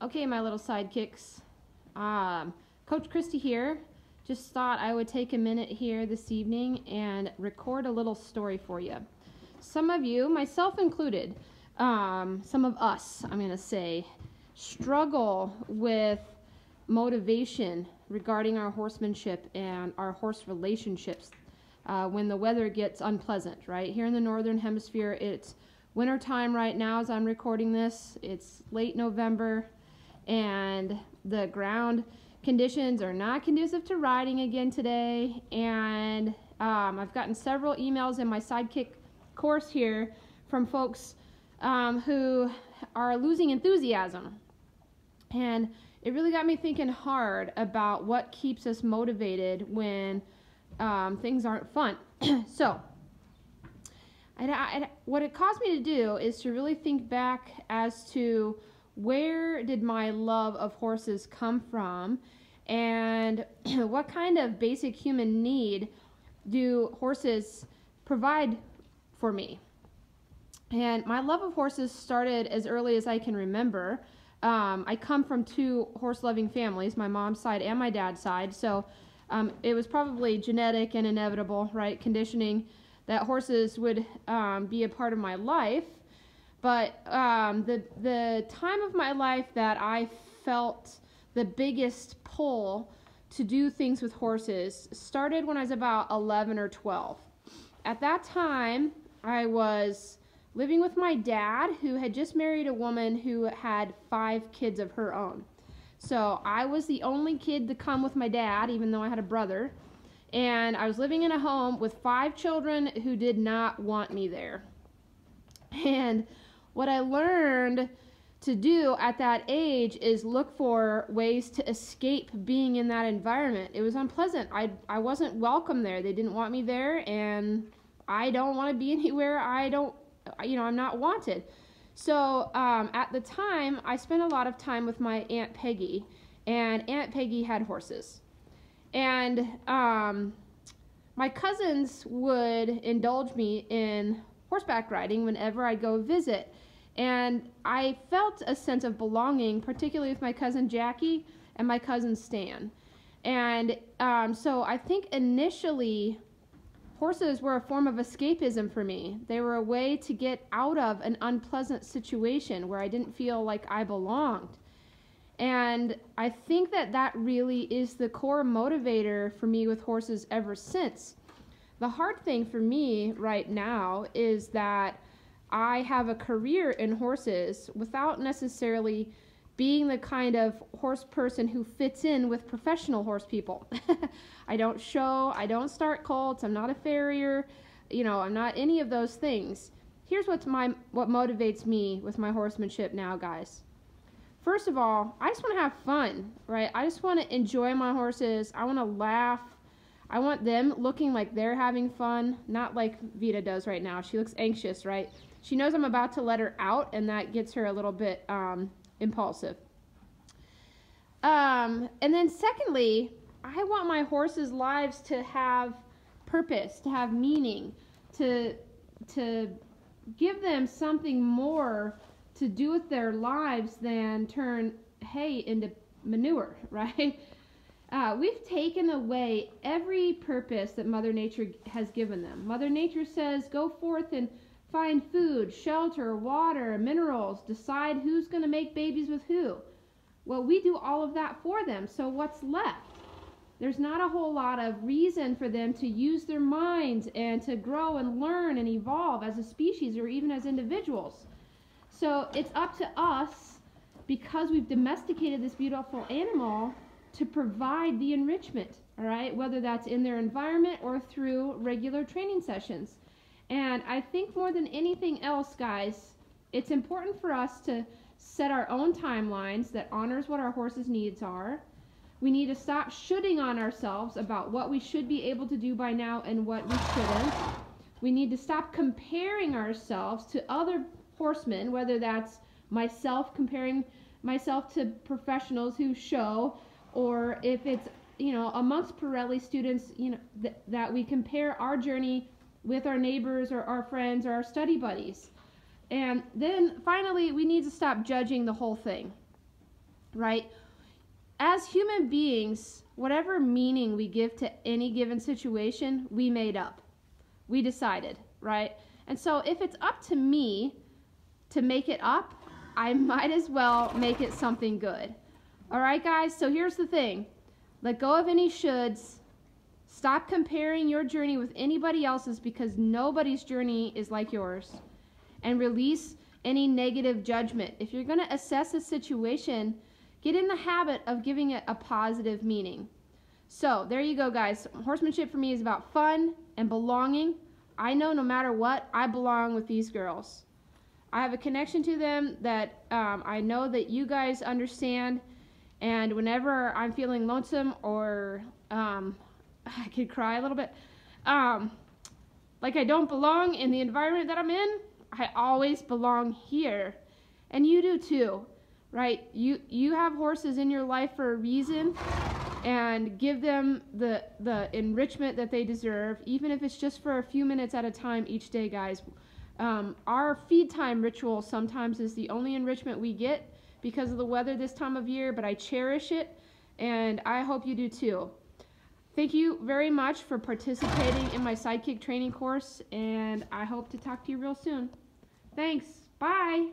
Okay, my little sidekicks. Coach Christy here. Just thought I would take a minute here this evening and record a little story for you. Some of you, myself included, some of us, I'm going to say, struggle with motivation regarding our horsemanship and our horse relationships when the weather gets unpleasant, right? Here in the Northern Hemisphere, it's winter time right now as I'm recording this. It's late November, and the ground conditions are not conducive to riding again today. And I've gotten several emails in my sidekick course here from folks who are losing enthusiasm. And it really got me thinking hard about what keeps us motivated when things aren't fun. So, what it caused me to do is to really think back as to where did my love of horses come from, and what kind of basic human need do horses provide for me. And my love of horses started as early as I can remember. I come from two horse-loving families, my mom's side and my dad's side, so it was probably genetic and inevitable, right, conditioning that horses would be a part of my life. But the time of my life that I felt the biggest pull to do things with horses started when I was about 11 or 12. At that time, I was living with my dad, who had just married a woman who had 5 kids of her own. So I was the only kid to come with my dad, even though I had a brother. And I was living in a home with 5 children who did not want me there. And what I learned to do at that age is look for ways to escape being in that environment. It was unpleasant. I wasn't welcome there. They didn't want me there, and I don't want to be anywhere I'm not wanted. So at the time, I spent a lot of time with my Aunt Peggy, and Aunt Peggy had horses. And my cousins would indulge me in horseback riding whenever I go visit. And I felt a sense of belonging, particularly with my cousin Jackie and my cousin Stan. And so I think initially horses were a form of escapism for me. They were a way to get out of an unpleasant situation where I didn't feel like I belonged. And I think that really is the core motivator for me with horses ever since. The hard thing for me right now is that I have a career in horses without necessarily being the kind of horse person who fits in with professional horse people. I don't show, I don't start colts, I'm not a farrier, I'm not any of those things. Here's what motivates me with my horsemanship now, guys. First of all, I just want to have fun, right? I just want to enjoy my horses. I want to laugh. I want them looking like they're having fun, not like Vita does right now. She looks anxious, right? She knows I'm about to let her out, and that gets her a little bit impulsive. And then secondly, I want my horses' lives to have purpose, to have meaning, to give them something more to do with their lives than turn hay into manure, right? We've taken away every purpose that Mother Nature has given them. Mother Nature says, go forth and find food, shelter, water, minerals, decide who's going to make babies with who. Well, we do all of that for them, so what's left? There's not a whole lot of reason for them to use their minds and to grow and learn and evolve as a species or even as individuals. So it's up to us, because we've domesticated this beautiful animal, to provide the enrichment, all right? Whether that's in their environment or through regular training sessions. And I think more than anything else, guys, it's important for us to set our own timelines that honors what our horses' needs are. We need to stop shoulding on ourselves about what we should be able to do by now and what we shouldn't. We need to stop comparing ourselves to other horsemen, whether that's myself comparing myself to professionals who show, or if it's amongst Pirelli students, that we compare our journey with our neighbors or our friends or our study buddies. And then finally, we need to stop judging the whole thing. right? As human beings, whatever meaning we give to any given situation, we made up. We decided, right? And so if it's up to me to make it up, I might as well make it something good. All right, guys? So here's the thing. Let go of any shoulds. Stop comparing your journey with anybody else's, because nobody's journey is like yours. And release any negative judgment. If you're going to assess a situation, get in the habit of giving it a positive meaning. So there you go, guys. Horsemanship for me is about fun and belonging. I know no matter what, I belong with these girls. I have a connection to them that I know that you guys understand. And whenever I'm feeling lonesome or I could cry a little bit, like I don't belong in the environment that I'm in, I always belong here. And you do too, right? You have horses in your life for a reason, and give them the enrichment that they deserve, even if it's just for a few minutes at a time each day, guys. Our feed time ritual sometimes is the only enrichment we get because of the weather this time of year, but I cherish it, and I hope you do too. Thank you very much for participating in my Sidekick training course, and I hope to talk to you real soon. Thanks. Bye.